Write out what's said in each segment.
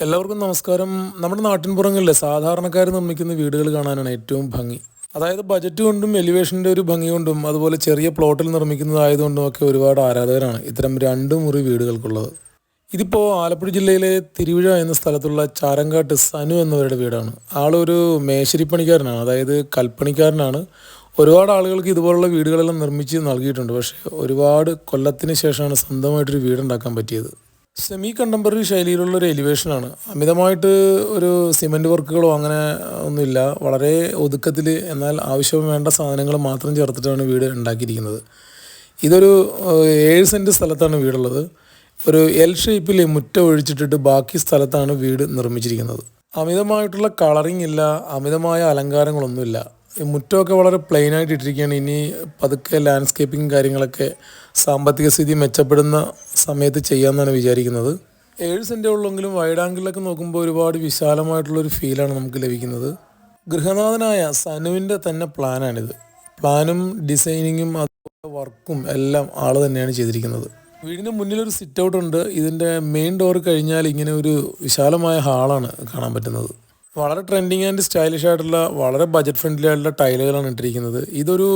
എല്ലാവർക്കും നമസ്കാരം. നമ്മുടെ നാട്ടിൻപുറങ്ങളിലെ സാധാരണക്കാർ നിർമ്മിക്കുന്ന വീടുകൾ കാണാനാണ് ഏറ്റവും ഭംഗി. അതായത് ബജറ്റ് കൊണ്ടും എലിവേഷൻ്റെ ഒരു ഭംഗി കൊണ്ടും അതുപോലെ ചെറിയ പ്ലോട്ടിൽ നിർമ്മിക്കുന്നതായതുകൊണ്ടും ഒക്കെ ഒരുപാട് ആരാധകരാണ് ഇത്തരം രണ്ട് മുറി വീടുകൾക്കുള്ളത്. ഇതിപ്പോൾ ആലപ്പുഴ ജില്ലയിലെ തിരുവിഴ എന്ന സ്ഥലത്തുള്ള ചാരങ്കാട്ട് സനു എന്നവരുടെ വീടാണ്. ആളൊരു മേശരിപ്പണിക്കാരനാണ്, അതായത് കൽപ്പണിക്കാരനാണ്. ഒരുപാട് ആളുകൾക്ക് ഇതുപോലുള്ള വീടുകളെല്ലാം നിർമ്മിച്ച് നൽകിയിട്ടുണ്ട്. പക്ഷേ ഒരുപാട് കൊല്ലത്തിന് ശേഷമാണ് സ്വന്തമായിട്ടൊരു വീടുണ്ടാക്കാൻ പറ്റിയത്. സെമി കണ്ടംപററി ശൈലിയിലുള്ള ഒരു എലിവേഷനാണ്. അമിതമായിട്ട് ഒരു സിമൻറ്റ് വർക്കുകളോ അങ്ങനെ ഒന്നുമില്ല. വളരെ ഒതുക്കത്തിൽ എന്നാൽ ആവശ്യം വേണ്ട സാധനങ്ങൾ മാത്രം ചേർത്തിട്ടാണ് വീട് ഉണ്ടാക്കിയിരിക്കുന്നത്. ഇതൊരു 7 സെൻറ്റ് സ്ഥലത്താണ് വീടുള്ളത്. ഒരു എൽ ഷേപ്പിൽ മുറ്റം ഒഴിച്ചിട്ടിട്ട് ബാക്കി സ്ഥലത്താണ് വീട് നിർമ്മിച്ചിരിക്കുന്നത്. അമിതമായിട്ടുള്ള കളറിങ് ഇല്ല, അമിതമായ അലങ്കാരങ്ങളൊന്നുമില്ല. ഈ മുറ്റമൊക്കെ വളരെ പ്ലെയിൻ ആയിട്ട് ഇട്ടിരിക്കുകയാണ്. ഇനി പതുക്കെ ലാൻഡ്സ്കേപ്പിംഗ് കാര്യങ്ങളൊക്കെ സാമ്പത്തിക സ്ഥിതി മെച്ചപ്പെടുന്ന സമയത്ത് ചെയ്യാമെന്നാണ് വിചാരിക്കുന്നത്. 7 സെൻറ്റേ ഉള്ളെങ്കിലും വൈഡ് ആംഗിളിലൊക്കെ നോക്കുമ്പോൾ ഒരുപാട് വിശാലമായിട്ടുള്ളൊരു ഫീലാണ് നമുക്ക് ലഭിക്കുന്നത്. ഗൃഹനാഥനായ സനുവിൻ്റെ തന്നെ പ്ലാനാണിത്. പ്ലാനും ഡിസൈനിങ്ങും അതുപോലെ വർക്കും എല്ലാം ആൾ തന്നെയാണ് ചെയ്തിരിക്കുന്നത്. വീടിന് മുന്നിലൊരു സിറ്റ് ഔട്ട് ഉണ്ട്. ഇതിൻ്റെ മെയിൻ ഡോർ കഴിഞ്ഞാൽ ഇങ്ങനെ ഒരു വിശാലമായ ഹാളാണ് കാണാൻ പറ്റുന്നത്. വളരെ ട്രെൻഡിങ് ആൻഡ് സ്റ്റൈലിഷ് ആയിട്ടുള്ള വളരെ ബജറ്റ് ഫ്രണ്ട്ലി ആയിട്ടുള്ള ടൈലുകളാണ് ഇട്ടിരിക്കുന്നത്. ഇതൊരു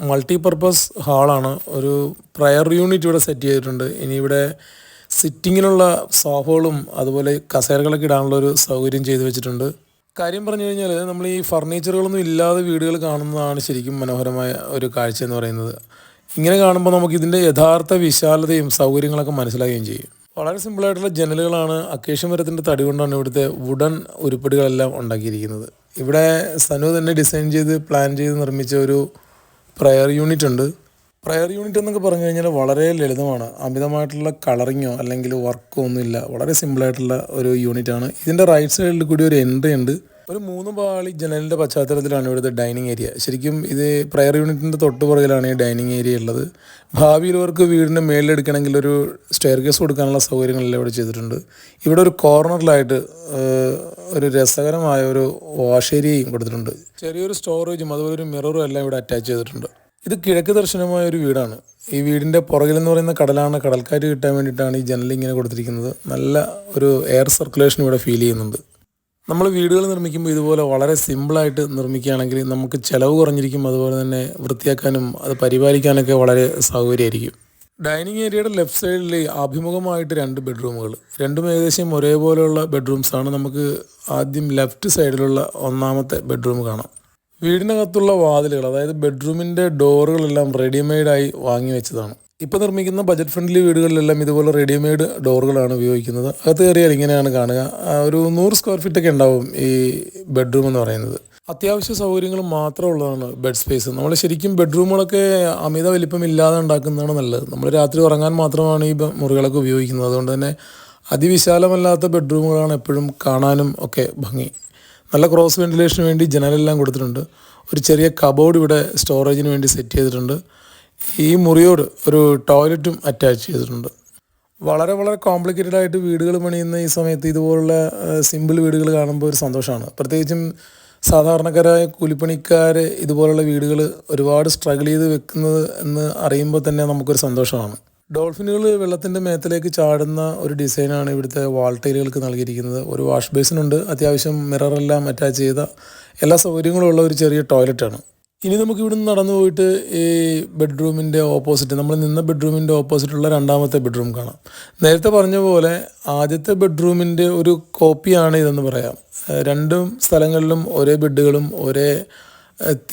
മൾട്ടിപർപ്പസ് ഹാളാണ്. ഒരു പ്രയർ യൂണിറ്റ് ഇവിടെ സെറ്റ് ചെയ്തിട്ടുണ്ട്. ഇനി ഇവിടെ സിറ്റിങ്ങിനുള്ള സോഫകളും അതുപോലെ കസേരകളൊക്കെ ഇടാനുള്ള ഒരു സൗകര്യം ചെയ്തു വെച്ചിട്ടുണ്ട്. കാര്യം പറഞ്ഞു കഴിഞ്ഞാൽ നമ്മൾ ഈ ഫർണിച്ചറുകളൊന്നും ഇല്ലാതെ വീടുകൾ കാണുന്നതാണ് ശരിക്കും മനോഹരമായ ഒരു കാഴ്ച എന്ന് പറയുന്നത്. ഇങ്ങനെ കാണുമ്പോൾ നമുക്ക് ഇതിൻ്റെ യഥാർത്ഥ വിശാലതയും സൗകര്യങ്ങളൊക്കെ മനസ്സിലാവുകയും ചെയ്യും. വളരെ സിമ്പിളായിട്ടുള്ള ജനലുകളാണ്. അക്കേഷ്യ മരത്തിൻ്റെ തടി കൊണ്ടാണ് ഇവിടുത്തെ വുഡൻ ഉരുപ്പടികളെല്ലാം ഉണ്ടാക്കിയിരിക്കുന്നത്. ഇവിടെ സനു തന്നെ ഡിസൈൻ ചെയ്ത് പ്ലാൻ ചെയ്ത് നിർമ്മിച്ച ഒരു പ്രയർ യൂണിറ്റ് ഉണ്ട്. പ്രയർ യൂണിറ്റ് എന്നൊക്കെ പറഞ്ഞു കഴിഞ്ഞാൽ വളരെ ലളിതമാണ്. അമിതമായിട്ടുള്ള കളറിങ്ങോ അല്ലെങ്കിൽ വർക്കോ ഒന്നുമില്ല. വളരെ സിമ്പിളായിട്ടുള്ള ഒരു യൂണിറ്റാണ്. ഇതിൻ്റെ റൈറ്റ് സൈഡിൽ കൂടി ഒരു എൻട്രി ഉണ്ട്. ഒരു 3 പാളി ജനലിൻ്റെ പശ്ചാത്തലത്തിലാണ് ഇവിടുത്തെ ഡൈനിങ് ഏരിയ. ശരിക്കും ഇത് പ്രയർ യൂണിറ്റിൻ്റെ തൊട്ട് പുറകിലാണ് ഈ ഡൈനിങ് ഏരിയ ഉള്ളത്. ഭാവിയിൽ അവർക്ക് വീടിൻ്റെ മേളിലെടുക്കണമെങ്കിൽ ഒരു സ്റ്റെയർ കേസ് കൊടുക്കാനുള്ള സൗകര്യങ്ങളെല്ലാം ഇവിടെ ചെയ്തിട്ടുണ്ട്. ഇവിടെ ഒരു കോർണറിലായിട്ട് ഒരു രസകരമായ ഒരു വാഷ് ഏരിയയും കൊടുത്തിട്ടുണ്ട്. ചെറിയൊരു സ്റ്റോറേജും അതുപോലെ ഒരു മിററും എല്ലാം ഇവിടെ അറ്റാച്ച് ചെയ്തിട്ടുണ്ട്. ഇത് കിഴക്ക് ദർശനമായ ഒരു വീടാണ്. ഈ വീടിൻ്റെ പുറകിലെന്ന് പറയുന്ന കടലാണ്. കടൽക്കാറ്റ് കിട്ടാൻ വേണ്ടിയിട്ടാണ് ഈ ജനൽ ഇങ്ങനെ കൊടുത്തിരിക്കുന്നത്. നല്ല ഒരു എയർ സർക്കുലേഷൻ ഇവിടെ ഫീൽ ചെയ്യുന്നുണ്ട്. നമ്മൾ വീടുകൾ നിർമ്മിക്കുമ്പോൾ ഇതുപോലെ വളരെ സിമ്പിളായിട്ട് നിർമ്മിക്കുകയാണെങ്കിൽ നമുക്ക് ചിലവ് കുറഞ്ഞിരിക്കും. അതുപോലെ തന്നെ വൃത്തിയാക്കാനും അത് പരിപാലിക്കാനൊക്കെ വളരെ സൗകര്യമായിരിക്കും. ഡൈനിങ് ഏരിയയുടെ ലെഫ്റ്റ് സൈഡിൽ അഭിമുഖമായിട്ട് 2 ബെഡ്റൂമുകൾ. രണ്ടും ഏകദേശം ഒരേപോലെയുള്ള ബെഡ്റൂംസാണ്. നമുക്ക് ആദ്യം ലെഫ്റ്റ് സൈഡിലുള്ള 1ാമത്തെ ബെഡ്റൂം കാണാം. വീടിനകത്തുള്ള വാതിലുകൾ, അതായത് ബെഡ്റൂമിൻ്റെ ഡോറുകളെല്ലാം റെഡിമെയ്ഡായി വാങ്ങി വെച്ചതാണ്. ഇപ്പോൾ നിർമ്മിക്കുന്ന ബജറ്റ് ഫ്രണ്ട്ലി വീടുകളിലെല്ലാം ഇതുപോലെ റെഡിമെയ്ഡ് ഡോറുകളാണ് ഉപയോഗിക്കുന്നത്. അകത്ത് കയറിയാൽ ഇങ്ങനെയാണ് കാണുക. ഒരു 100 സ്ക്വയർ ഫീറ്റൊക്കെ ഉണ്ടാവും ഈ ബെഡ്റൂം എന്ന് പറയുന്നത്. അത്യാവശ്യ സൗകര്യങ്ങൾ മാത്രമുള്ളതാണ് ബെഡ് സ്പേസ്. നമ്മൾ ശരിക്കും ബെഡ്റൂമുകളൊക്കെ അമിത വലിപ്പമില്ലാതെ ഉണ്ടാക്കുന്നതാണ് നല്ലത്. നമ്മൾ രാത്രി ഉറങ്ങാൻ മാത്രമാണ് ഈ മുറികളൊക്കെ ഉപയോഗിക്കുന്നത്. അതുകൊണ്ട് തന്നെ അതിവിശാലമല്ലാത്ത ബെഡ്റൂമുകളാണ് എപ്പോഴും കാണാനും ഒക്കെ ഭംഗി. നല്ല ക്രോസ് വെന്റിലേഷന് വേണ്ടി ജനലെല്ലാം കൊടുത്തിട്ടുണ്ട്. ഒരു ചെറിയ കബോർഡ് ഇവിടെ സ്റ്റോറേജിന് വേണ്ടി സെറ്റ് ചെയ്തിട്ടുണ്ട്. ഈ മുറിയോട് ഒരു ടോയ്ലറ്റും അറ്റാച്ച് ചെയ്തിട്ടുണ്ട്. വളരെ വളരെ കോംപ്ലിക്കേറ്റഡ് ആയിട്ട് വീടുകൾ പണിയുന്ന ഈ സമയത്ത് ഇതുപോലുള്ള സിമ്പിൾ വീടുകൾ കാണുമ്പോൾ ഒരു സന്തോഷമാണ്. പ്രത്യേകിച്ചും സാധാരണക്കാരായ കൂലിപ്പണിക്കാർ ഇതുപോലുള്ള വീടുകൾ ഒരുപാട് സ്ട്രഗിൾ ചെയ്ത് വെക്കുന്നത് എന്ന് അറിയുമ്പോൾ തന്നെ നമുക്കൊരു സന്തോഷമാണ്. ഡോൾഫിനുകൾ വെള്ളത്തിൻ്റെ മേത്തിലേക്ക് ചാടുന്ന ഒരു ഡിസൈനാണ് ഇവിടുത്തെ വാൾ ടൈലുകൾക്ക് നൽകിയിരിക്കുന്നത്. ഒരു വാഷ് ബേസിനുണ്ട്. അത്യാവശ്യം മിററെല്ലാം അറ്റാച്ച് ചെയ്ത എല്ലാ സൗകര്യങ്ങളും ഉള്ള ഒരു ചെറിയ ടോയ്ലറ്റാണ്. ഇനി നമുക്ക് ഇവിടുന്ന് നടന്നു പോയിട്ട് ഈ ബെഡ്റൂമിൻ്റെ ഓപ്പോസിറ്റ്, നമ്മൾ നിന്ന ബെഡ്റൂമിൻ്റെ ഓപ്പോസിറ്റുള്ള 2ാമത്തെ ബെഡ്റൂം കാണാം. നേരത്തെ പറഞ്ഞ പോലെ ആദ്യത്തെ ബെഡ്റൂമിൻ്റെ ഒരു കോപ്പിയാണ് ഇതെന്ന് പറയാം. 2 സ്ഥലങ്ങളിലും ഒരേ ബെഡുകളും ഒരേ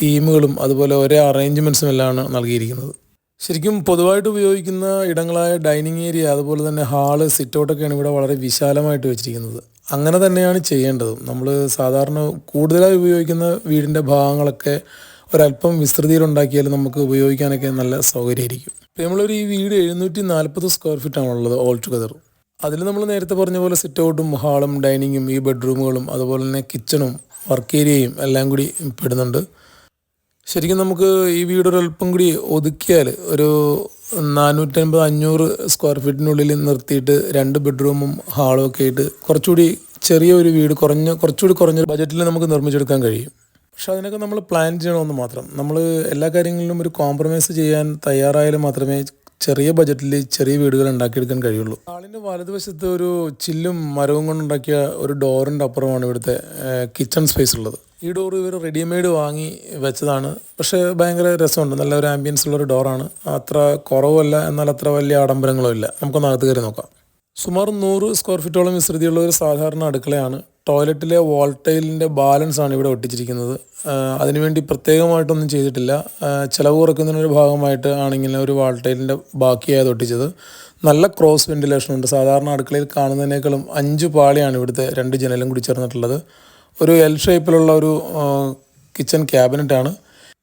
തീമുകളും അതുപോലെ ഒരേ അറേഞ്ച്മെൻറ്റ്സും എല്ലാമാണ് നൽകിയിരിക്കുന്നത്. ശരിക്കും പൊതുവായിട്ട് ഉപയോഗിക്കുന്ന ഇടങ്ങളായ ഡൈനിങ് ഏരിയ അതുപോലെ തന്നെ ഹാള്, സിറ്റൗട്ടൊക്കെയാണ് ഇവിടെ വളരെ വിശാലമായിട്ട് വെച്ചിരിക്കുന്നത്. അങ്ങനെ തന്നെയാണ് ചെയ്യേണ്ടതും. നമ്മൾ സാധാരണ കൂടുതലായി ഉപയോഗിക്കുന്ന വീടിൻ്റെ ഭാഗങ്ങളൊക്കെ ഒരല്പം വിസ്തൃതിയിലുണ്ടാക്കിയാൽ നമുക്ക് ഉപയോഗിക്കാനൊക്കെ നല്ല സൗകര്യമായിരിക്കും. നമ്മളൊരു ഈ വീട് 740 സ്ക്വയർ ഫീറ്റാണുള്ളത് ഓൾ ടുഗദർ. അതിൽ നമ്മൾ നേരത്തെ പറഞ്ഞ പോലെ സിറ്റ് ഔട്ടും ഹാളും ഡൈനിങ്ങും ഈ ബെഡ്റൂമുകളും അതുപോലെ തന്നെ കിച്ചണും വർക്ക് ഏരിയയും എല്ലാം കൂടി പെടുന്നുണ്ട്. ശരിക്കും നമുക്ക് ഈ വീട് ഒരല്പം കൂടി ഒതുക്കിയാൽ ഒരു 450-500 സ്ക്വയർ ഫീറ്റിനുള്ളിൽ നിർത്തിയിട്ട് 2 ബെഡ്റൂമും ഹാളും ഒക്കെ ആയിട്ട് കുറച്ചുകൂടി ചെറിയൊരു വീട് കുറച്ചുകൂടി കുറഞ്ഞ ബജറ്റിൽ നമുക്ക് നിർമ്മിച്ചെടുക്കാൻ കഴിയും. പക്ഷെ അതിനൊക്കെ നമ്മൾ പ്ലാൻ ചെയ്യണമെന്ന് മാത്രം. നമ്മൾ എല്ലാ കാര്യങ്ങളിലും ഒരു കോംപ്രമൈസ് ചെയ്യാൻ തയ്യാറായാലും മാത്രമേ ചെറിയ ബജറ്റിൽ ചെറിയ വീടുകൾ ഉണ്ടാക്കിയെടുക്കാൻ കഴിയുള്ളൂ. ഹാളിൻ്റെ വലതുവശത്ത് ഒരു ചില്ലും മരവും കൊണ്ടുണ്ടാക്കിയ ഒരു ഡോറിൻ്റെ അപ്പുറമാണ് ഇവിടുത്തെ കിച്ചൺ സ്പേസ് ഉള്ളത്. ഈ ഡോർ ഇവർ റെഡിമെയ്ഡ് വാങ്ങി വെച്ചതാണ്. പക്ഷേ ഭയങ്കര രസമുണ്ട്. നല്ല ഒരു ആംബിയൻസ് ഉള്ളൊരു ഡോറാണ്. അത്ര കുറവല്ല, എന്നാൽ അത്ര വലിയ ആഡംബരങ്ങളും ഇല്ല. നമുക്കൊന്ന് അകത്ത് കയറി നോക്കാം. സുമാർ 100 സ്ക്വയർ ഫീറ്റോളം വിസ്തൃതിയുള്ള ഒരു സാധാരണ അടുക്കളയാണ്. ടോയ്ലറ്റിലെ വാൾ ടൈലിൻ്റെ ബാലൻസ് ആണ് ഇവിടെ ഒട്ടിച്ചിരിക്കുന്നത്. അതിനുവേണ്ടി പ്രത്യേകമായിട്ടൊന്നും ചെയ്തിട്ടില്ല. ചിലവ് കുറയ്ക്കുന്നതിനൊരു ഭാഗമായിട്ട് ആണെങ്കിൽ ഒരു വാൾ ടൈലിൻ്റെ ബാക്കിയായത് ഒട്ടിച്ചത്. നല്ല ക്രോസ് വെൻറ്റിലേഷൻ ഉണ്ട്. സാധാരണ അടുക്കളയിൽ കാണുന്നതിനേക്കാളും 5 പാളിയാണ് ഇവിടുത്തെ 2 ജനലും കൂടി ചേർന്നിട്ടുള്ളത്. ഒരു എൽ ഷേപ്പിലുള്ള ഒരു കിച്ചൺ ക്യാബിനറ്റാണ്.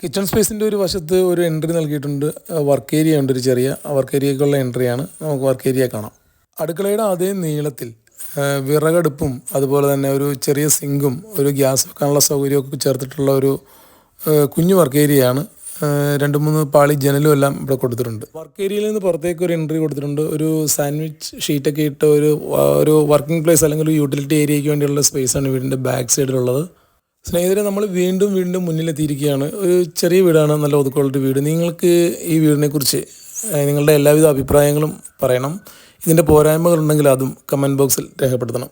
കിച്ചൺ സ്പേസിൻ്റെ ഒരു വശത്ത് ഒരു എൻട്രി നൽകിയിട്ടുണ്ട്. വർക്ക് ഏരിയ ഉണ്ട്, ഒരു ചെറിയ വർക്ക് ഏരിയക്കുള്ള എൻട്രിയാണ്. നമുക്ക് വർക്ക് ഏരിയ കാണാം. അടുക്കളയുടെ അതേ നീളത്തിൽ വിറകടുപ്പും അതുപോലെ തന്നെ ഒരു ചെറിയ സിങ്കും ഒരു ഗ്യാസ് വെക്കാനുള്ള സൗകര്യമൊക്കെ ചേർത്തിട്ടുള്ള ഒരു കുഞ്ഞു വർക്ക് ഏരിയയാണ്. 2-3 പാളി ജനലും എല്ലാം ഇവിടെ കൊടുത്തിട്ടുണ്ട്. വർക്ക് ഏരിയയിൽ നിന്ന് പുറത്തേക്ക് ഒരു എൻട്രി കൊടുത്തിട്ടുണ്ട്. ഒരു സാൻഡ്വിച്ച് ഷീറ്റൊക്കെ ഇട്ട ഒരു വർക്കിംഗ് പ്ലേസ് അല്ലെങ്കിൽ ഒരു യൂട്ടിലിറ്റി ഏരിയയ്ക്ക് വേണ്ടിയുള്ള സ്പേസാണ് വീടിൻ്റെ ബാക്ക് സൈഡിലുള്ളത്. സ്നേഹിതരെ, നമ്മൾ വീണ്ടും മുന്നിലെത്തിയിരിക്കുകയാണ്. ഒരു ചെറിയ വീടാണ്, നല്ല ഒതുക്കമുള്ളൊരു വീട്. നിങ്ങൾക്ക് ഈ വീടിനെക്കുറിച്ച് നിങ്ങളുടെ എല്ലാവിധ അഭിപ്രായങ്ങളും പറയണം. ഇതിൻ്റെ പോരായ്മകളുണ്ടെങ്കിൽ അതും കമൻറ്റ് ബോക്സിൽ രേഖപ്പെടുത്തണം.